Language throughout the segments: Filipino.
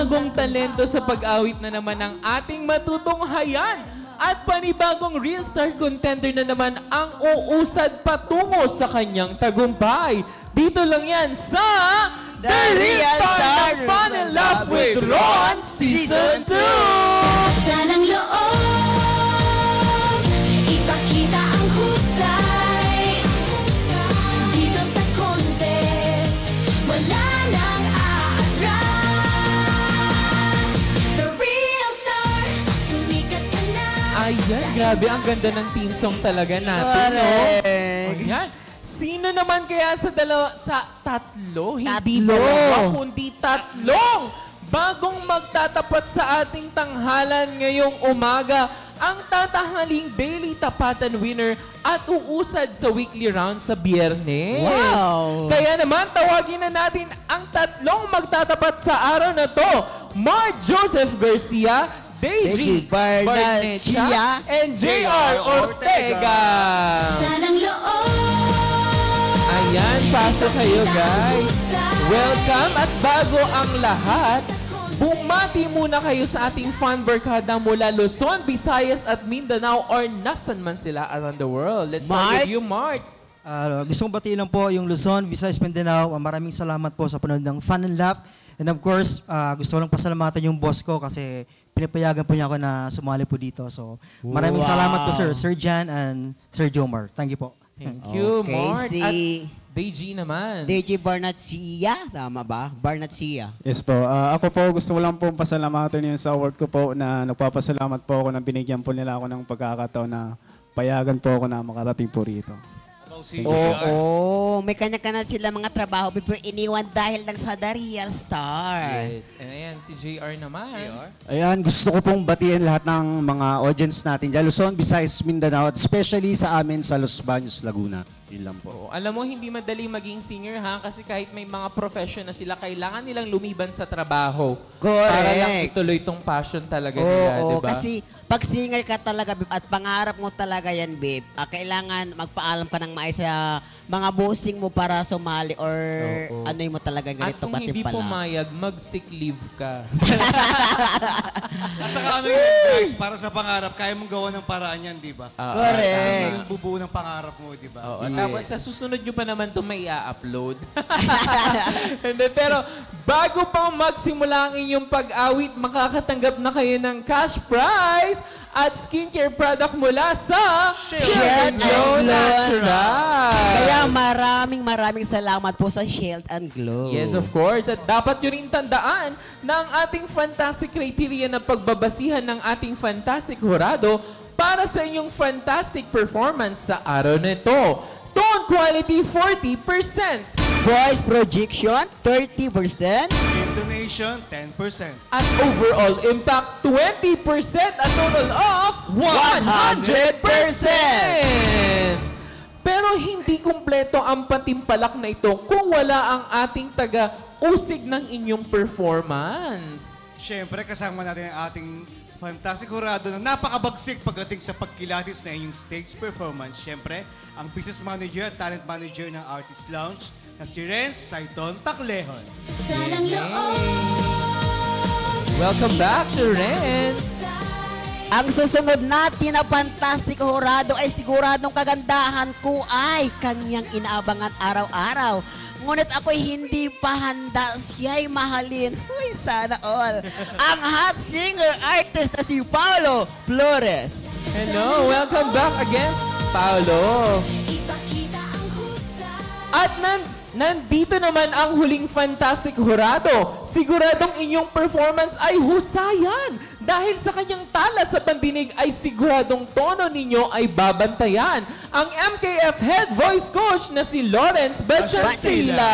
panibagong talento sa pag-awit na naman ng ating matutunghayan. At panibagong Real Star contender na naman ang uusad patungo sa kanyang tagumpay. Dito lang yan sa The Real Star ng Fun and Laugh with Ron Season 2! Sanang loob, ipakita ang husay. Dito sa contest, wala nang aatras. The Real Star, sumikat ka na. Ayan, grabe. Ang ganda ng team song talaga natin. No? Ayan. Sino naman kaya sa tatlo? Hindi dalawa, kundi tatlong bagong magtatapat sa ating tanghalan ngayong umaga. Ang tatahaling daily tapatan winner at uusad sa weekly round sa Biyernes. Wow! Kaya naman, tawagin na natin ang tatlong magtatapat sa araw na to. Mark Joseph Garcia, Deji Barnechea, and JR Ortega. Sanang loob, Ayan, pasok kayo guys. Welcome at bago ang lahat, bumati muna kayo sa ating fan barkada mula Luzon, Visayas at Mindanao or nasan man sila around the world. Let's start with you, Mark. Gusto kong batiin lang po yung Luzon, Visayas, Mindanao. Maraming salamat po sa panonood ng Fun and Laugh. And of course, gusto ko lang pasalamatan yung boss ko kasi pinapayagan po niya ako na sumali po dito. So, maraming salamat po, Sir Jan and Sir Jomar. Thank you po. Thank you, Okay, Mark. si At Deji naman. DJ Barnechea, tama ba? Barnechea. Yes po. Ako po gusto ko lang po pasalamatan yung sa award ko po na nagpapasalamat po ako na binigyan po nila ako ng pagkakataon na payagan po ako na makarating po rito. Oo, may kanya-kanya sila mga trabaho before iniwan dahil lang sa The Real Star. Yes. And ayan, si JR naman. Ayan, gusto ko pong batiin lahat ng mga audience natin dyan, Luzon, Visayas, Mindanao, at especially sa amin sa Los Baños, Laguna. Yun lang po. Alam mo, hindi madali maging singer ha, kasi kahit may mga profession na sila, kailangan nilang lumiban sa trabaho. Correct. Para lang ituloy tong passion talaga nila, di Oo, ba? kasi pag singer ka talaga, babe, at pangarap mo talaga yan, babe, kailangan magpaalam ka ng maayos sa mga bossing mo para sumali or ano mo talaga At ganito kung hindi katimpala. pumayag, mag-sick leave ka. At saka ano yun, guys, para sa pangarap, kaya mong gawa ng paraan yan, di ba? Correct. Yung bubuo ng pangarap mo, di ba? Oo, tapos sa susunod nyo pa naman ito may i-upload. Pero bago pang magsimula ang inyong pag-awit, makakatanggap na kayo ng cash prize at skincare product mula sa Shield and Glow Natural. Kaya maraming salamat po sa Shield and Glow. Yes, of course. At dapat nyo rin tandaan na ang ating fantastic criteria na pagbabasihan ng ating fantastic hurado para sa inyong fantastic performance sa araw na ito. Tone quality 40%. Voice projection 30%. Intonation, 10%. At overall impact 20%, a total of 100%! Pero hindi kumpleto ang patimpalak na ito kung wala ang ating taga-usig ng inyong performance. Siyempre, kasama natin ang ating fantastic hurado na napakabagsik pagdating sa pagkilatis na inyong stage performance. Siyempre, ang business manager at talent manager ng Artist Lounge na si Renz Saiton Taclejon. sanang loob, Welcome back, Sir Renz! Ang susunod natin na fantastic hurado ay siguradong kagandahan ko ay kanyang inaabangan araw-araw. Ngunit ako'y hindi pa handa, siya'y mahalin. Uy, sana all. Ang hot singer artist na si Paolo Flores. Hello, welcome back again, Paolo. ipakita ang husay. At nandito naman ang huling fantastic hurado. Siguradong inyong performance ay husayan. Dahil sa kanyang tala sa pandinig ay siguradong tono ninyo ay babantayan. Ang MKF Head Voice Coach na si Lawrence Bachansila.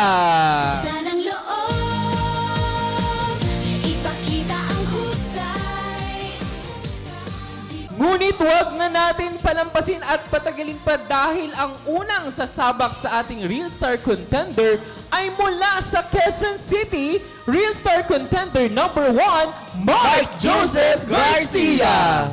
Sanang loob, ipakita ang husay. Ngunit huwag na natin palampasin at patagalin pa dahil ang unang sasabak sa ating Real Star Contender ay mula sa Quezon City, Real Star Contender number 1, Mark Joseph Garcia!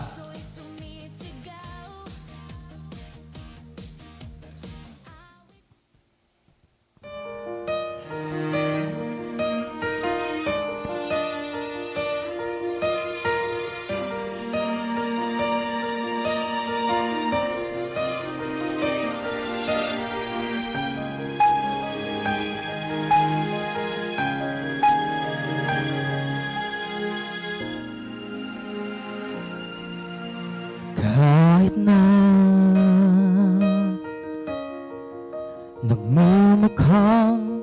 Nagmumukhang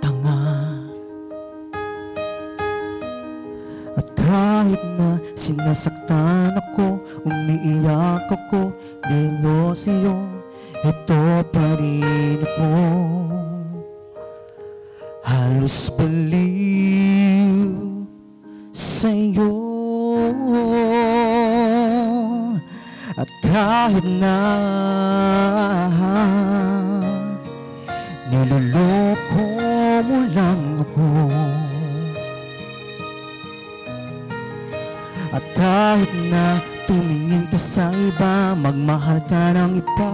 tanga, at kahit na sinasaktan ako, umiiyak ako, delosyo, ito pa rin ako. Halos baliw sa'yo, at kahit na niloloko mo lang ako, at kahit na tumingin ka sa iba, magmahal ka ng iba,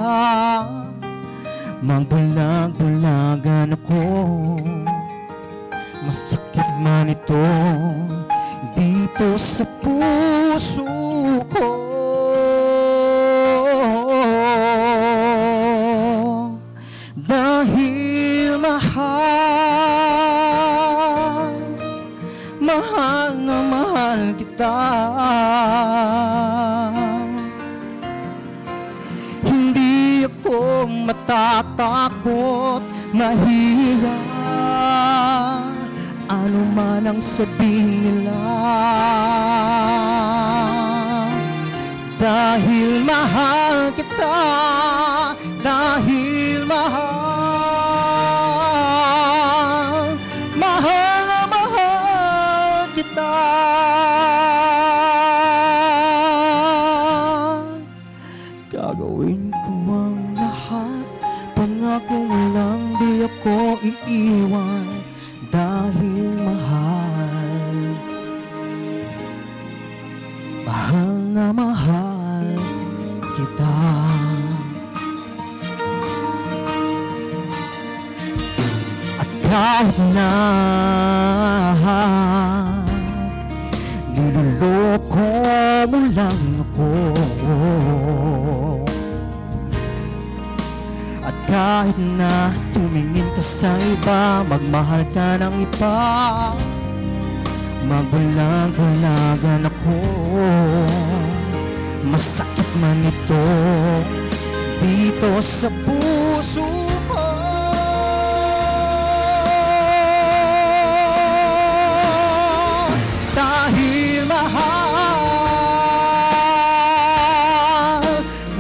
magbulag-bulagan ako, masakit man ito dito sa puso ko. Dahil mahal, mahal na mahal kita, hindi ako matatakot, mahiya, ano man ang sabihin nila. Dahil mahal kita, dahil mahal, mahal na mahal kita. Gagawin ko ang lahat, pangako mo lang di ako iiwan. Dahil mahal, mahal na mahal kita. At kahit na niloloko mo lang ako, at kahit na tumingin ka sa iba, magmahal ka ng iba, magbulag-bulagan ako, masakit man ito dito sa puso ko. Dahil mahal,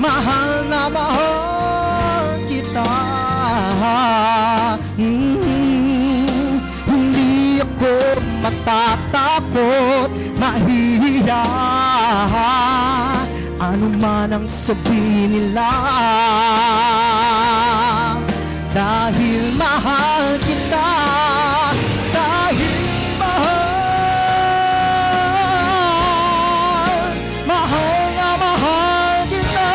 mahal na mahal kita. Hindi ako matatakot, mahihiya, ano man ang sabihin nila. Dahil mahal kita, dahil mahal, mahal na mahal kita.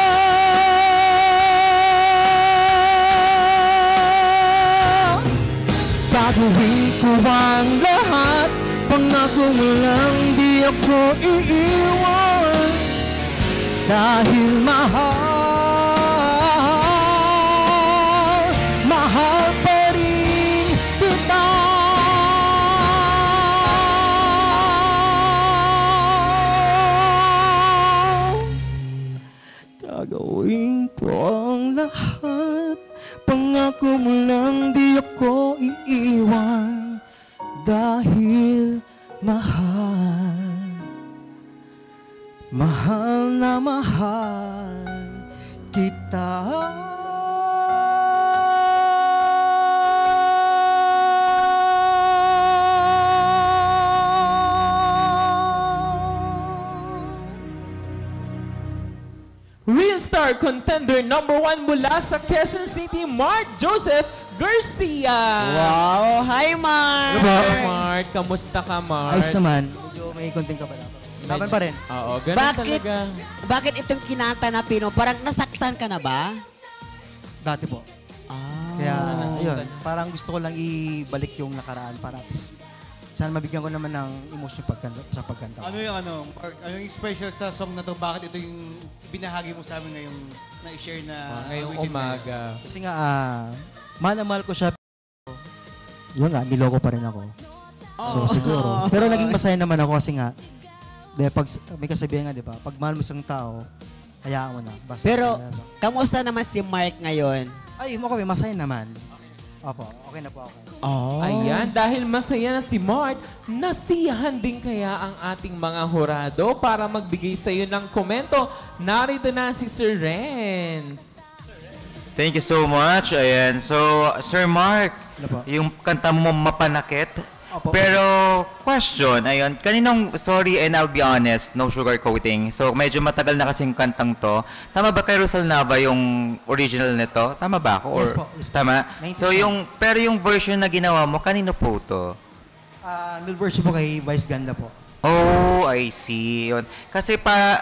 Gagawin ko ang lahat, pangako mo lang di ako iiwan. Dahil mahal, mahal pa rin kita. Gagawin ko ang lahat, pangako mo lang di ako iiwan. Dahil mahal, mahal na mahal kita. Real Star Contender #1 mula sa Quezon City, Mark Joseph Garcia. Wow! Hi, Mark! Hey, Mark, kamusta ka, Mark? Ayos naman. Medyo may konting ka pala. Laban pa rin. Oo, ganun talaga. Bakit itong kinanta na Pino? Parang nasaktan ka na ba? Dati po. Kaya, yun, parang gusto ko lang ibalik yung nakaraan para at least sana mabigyan ko naman ng emotion sa pagkanta. Ano yung Mark, ano yung special sa song na to? Bakit ito yung binahagi mo sa amin ngayong na-share na Ngayong awitin na umaga. Kasi nga, mahal na mahal ko siya. Yun nga, niloko pa rin ako. So siguro. Pero naging masaya naman ako kasi nga, pag may kasabihan nga, di ba? Pag mahal mo isang tao, hayaan mo na. Basta Pero, kamusta naman si Mark ngayon? Ay, okay, masaya naman. Opo, okay na po ako. Ayan, dahil masaya na si Mart, nasiyahan din kaya ang ating mga hurado para magbigay sa iyo ng komento. Narito na si Sir Renz. Thank you so much. Ayan. So, Sir Mark, Ano po? yung kanta mo Mapanakit. Opo. Pero, question, ayun, kaninong, sorry and I'll be honest, no sugarcoating. So, medyo matagal na kasing kantang to. Tama ba kay Rosal Nava yung original nito? Tama ba ako? Yes po, yes po. Tama? 90s So, song. pero yung version na ginawa mo, kanino po to? Middle version po kay Vice Ganda po. Oh, I see. Yun. Kasi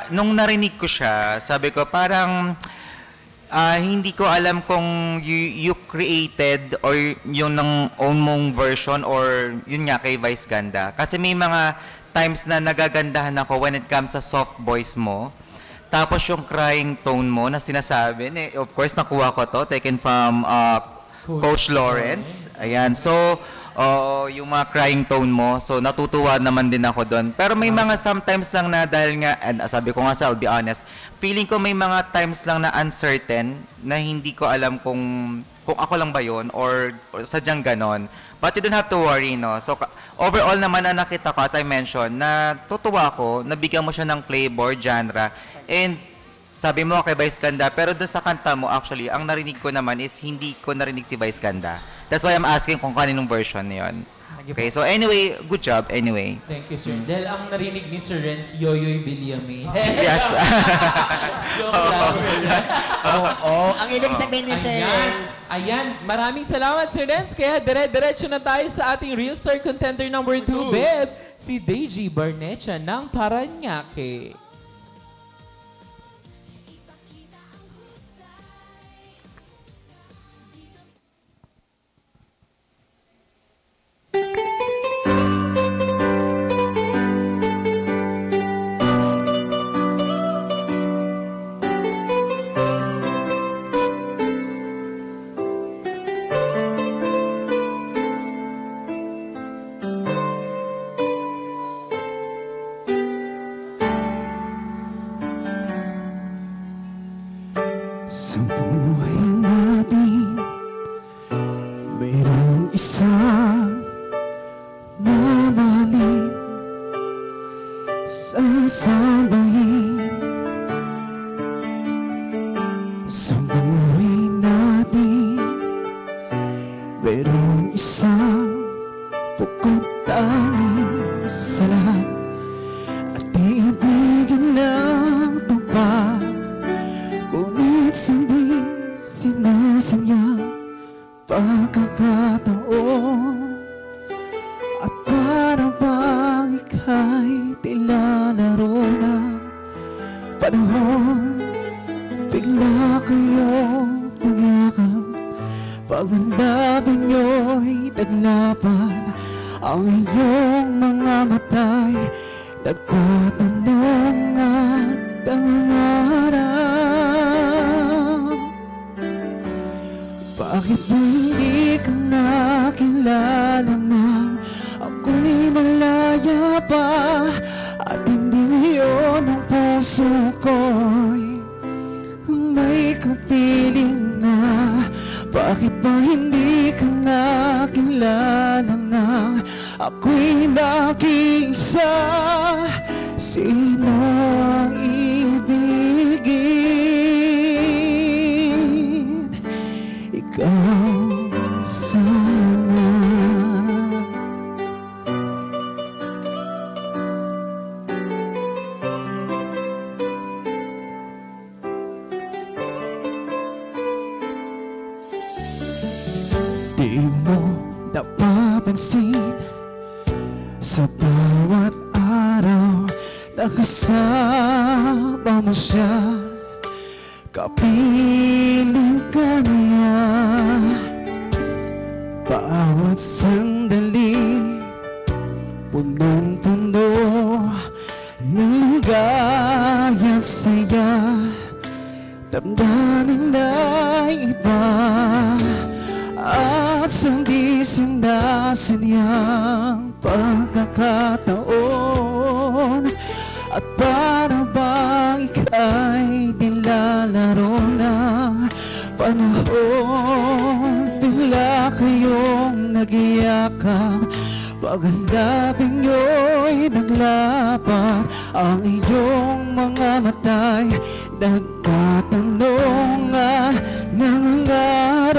nung narinig ko siya, sabi ko parang hindi ko alam kung you created or yung ng own mong version or yun nga kay Vice Ganda. Kasi may mga times na nagagandahan ako when it comes sa soft voice mo. Tapos yung crying tone mo na sinasabi, of course nakuha ko to, taken from Coach Lawrence. Ayan. So, yung mga crying tone mo. So, natutuwa naman din ako doon. Pero may mga sometimes lang na dahil nga, and sabi ko nga sa, I'll be honest, feeling ko may mga times lang na uncertain na hindi ko alam kung ako lang ba yun or sadyang ganon. But you don't have to worry, no? So, overall naman na nakita ko, as I mentioned, na tutuwa ako, nabigyan mo siya ng flavor, genre, and sabi mo kay Vice Ganda, pero doon sa kanta mo, actually, ang narinig ko naman is hindi ko narinig si Vice Ganda. That's why I'm asking kung kaninong version yun. Okay, so anyway, good job anyway. Thank you, Sir. Dahil ang narinig ni Sir Renz, Yoyoy Villame. Yes. Joke lang, Sir Renz. Ang ibig sabihin ni Sir Renz. Ayan, maraming salamat, Sir Renz. Kaya dire-diretso na tayo sa ating Real Star Contender number 2, babe. Si Deji Barnecha ng Paranaque. Sa buhay natin, mayroong isang mamahalin, sasabayin. Sa buhay natin, mayroong isang bukod tanging sa lahat at iibigin ng tumpah. Ngunit hindi sinasanya pagkakataon at para bang ika'y nilalaro na panahon. Bigla kayong nagyakap, pag-andapin nyo'y taglapan. Ang iyong mga mata'y nagtatanong at nangangarap. Bakit ba hindi ka nakilala na ako'y malaya pa at hindi ngayon ang puso ko'y may kapiling na? Bakit ba hindi ka nakilala na ako'y nag-iisa? Sino ang ibigin? Ikaw sana. Di mo napapansin sa bawat araw na kasama mo siya, kapiling ka niya. Bawat sandali, punong-puno ng ligaya at saya, damdamin na iba at sandi-sindasin niyang pagkakataon. At para bang ika'y nilalaro na panahon. panahon, bigla kayong nag-iyakan. Paghanapin nyo'y naglapat, ang iyong mga mata'y nagkatanungan, nangangarap.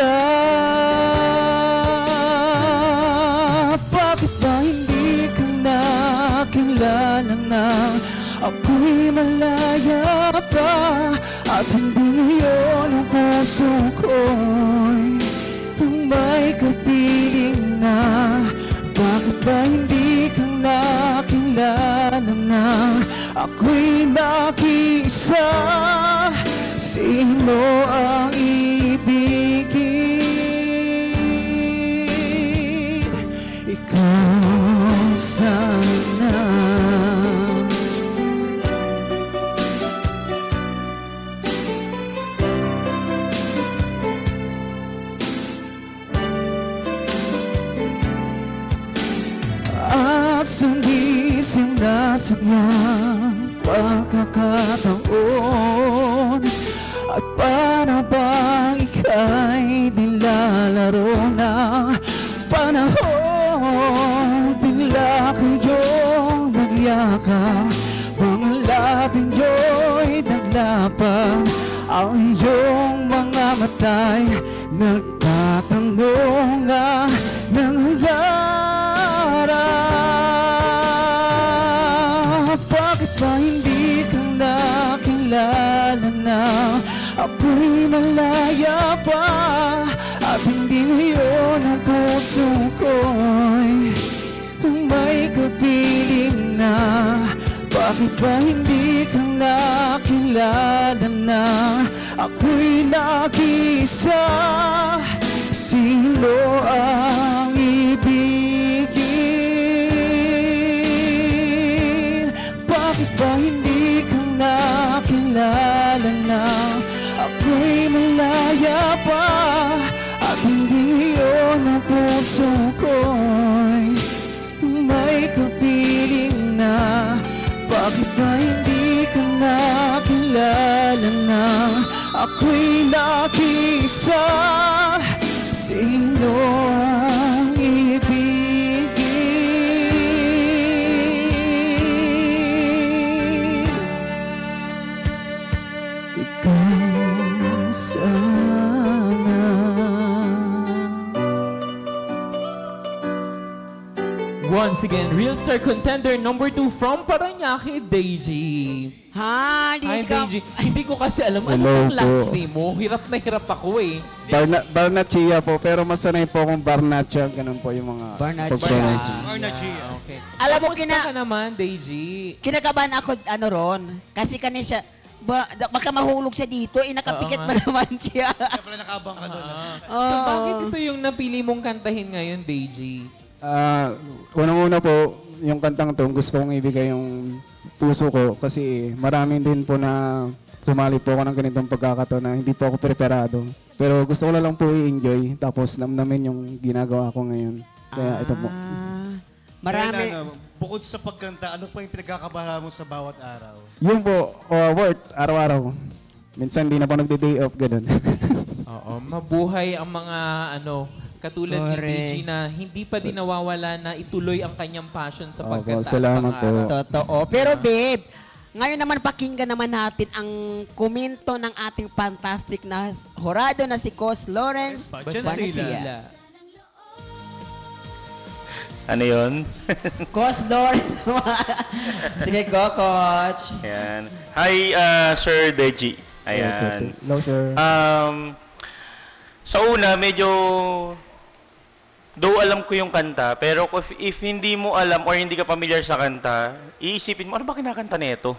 Bakit ba hindi ka nakilala na ako'y malaya pa, at hindi ngayon ang puso ko'y may kapiling na? Bakit ba hindi ka nakilala na ako'y nakisa? Sino ang ibigin? Ikaw sana. At hindi sinasadyang pagkakataon, at para bang ika'y nilalaro ng panahon, bigla kayong nagyakap, mga labi nyo'y naglapang, ang iyong mga mata'y nagtatanong ng nangyarap. Bakit ba hindi ka nakilala na ako'y malaya pa, at hindi ngayon ang puso ko'y may kapiling na? Bakit ba hindi ka nakilala na ako'y nag-isa? Sino ang ibigin? Bakit ba hindi ka nakilala na ako'y malaya pa, at hindi ngayon ang puso ko'y may kapiling na? Bakit ba hindi ka nakilala na ako'y nag-isa? Sino ang ibigin? Ikaw sana. Once again, Real Star Contender number 2 from Parañaque, Deji. Ha, Hi, di ka... Deji. Hindi ko kasi alam ano Hello ang last po. name mo. Hirap na hirap ako eh. Barnachia po, pero mas sanay po akong Barnacha. Ganun po yung mga Barnachia. pag-pronounce. Arnachia. Okay. Alam mo, Kamusta ka naman, Deji? kinakabahan ako, ron, kasi kanina siya, baka mahulog siya dito, nakapikit Oo ba nga. naman siya? Kaya pala nakaabang ka doon. So, bakit ito yung napili mong kantahin ngayon, Deji? Unang-una po, yung kantang to, gusto kong ibigay yung puso ko kasi marami din po na sumali po ako ng ganitong pagkakataon na hindi po ako preparado. Pero gusto ko na lang po i-enjoy tapos namnamin yung ginagawa ko ngayon. Kaya ito po. Marami. Kaya bukod sa pagkanta, ano pa yung pinagkakabahala mo sa bawat araw? Yung po, work, araw-araw. Minsan di na po nagde-day off, ganun. Oo, mabuhay ang mga katulad ni Correct. Deji na hindi pa din nawawala na ituloy ang kanyang passion sa Opo, pagkanta. salamat po. Totoo. Pero babe, ngayon naman pakinggan naman natin ang komento ng ating fantastic na horado na si Coach Lawrence Bachansila. Ano yun? Coach Lawrence. Sige ko, Coach. Ayan. Hi, Sir Deji. Ayan. Hello, sir. Sa una, medyo... Though alam ko yung kanta, pero if hindi mo alam or hindi ka familiar sa kanta, iisipin mo, ano ba kinakanta nito?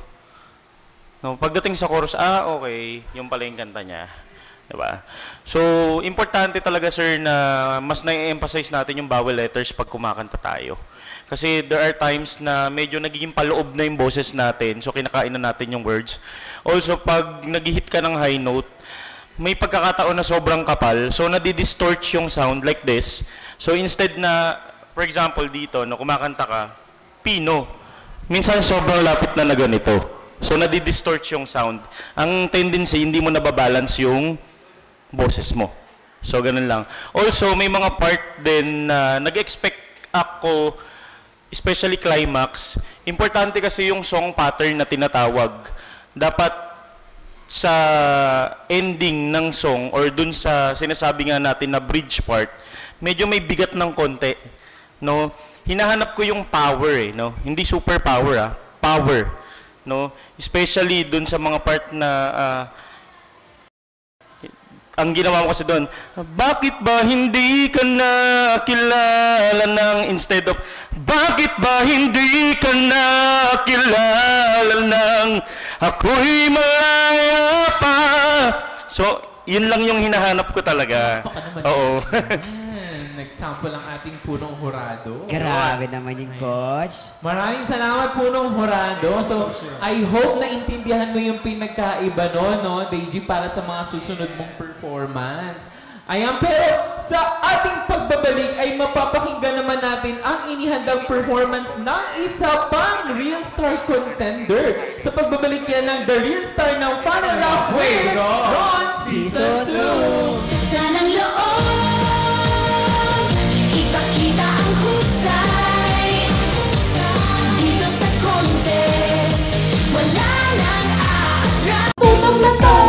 No, pagdating sa chorus, okay, yung pala yung kanta niya. Diba? So, importante talaga, sir, na mas na-emphasize natin yung vowel letters pag kumakanta tayo. Kasi there are times na medyo nagiging paloob na yung boses natin, so kinakain na natin yung words. Also, pag nag-hit ka ng high note, may pagkakataon na sobrang kapal, so nadi-distort yung sound like this. So instead na, for example dito, no, kumakanta ka, Pino, minsan sobrang lapit na ganito. So nadi-distort yung sound. Ang tendency, hindi mo nababalance yung boses mo. So, ganun lang. Also, may mga part din na nag-expect ako, especially climax. Importante kasi yung song pattern na tinatawag. Dapat sa ending ng song or dun sa sinasabi nga natin na bridge part, medyo may bigat ng konti. No? Hinahanap ko yung power no? Hindi super power power. No? Especially dun sa mga part na ang ginawa mo kasi doon, bakit ba hindi ka na kilala ng instead of, bakit ba hindi ka na kilala ng ako'y malaya pa. So, yun lang yung hinahanap ko talaga. Oo. Nag-sample ang ating punong hurado. Grabe naman yung coach. Maraming salamat punong hurado. So, I hope na intindihan mo yung pinagkaiba no, Deji, para sa mga susunod mong performance. Ayan, pero sa ating pagbabalik ay mapapakinggan naman natin ang inihandang performance ng isa pang Real Star contender. Sa pagbabalik yan ng The Real Star ng Fun and Laugh with Ron Season 2. Sanang loob, ipakita ang husay. Dito sa contest, wala nang aatras. Putong na to.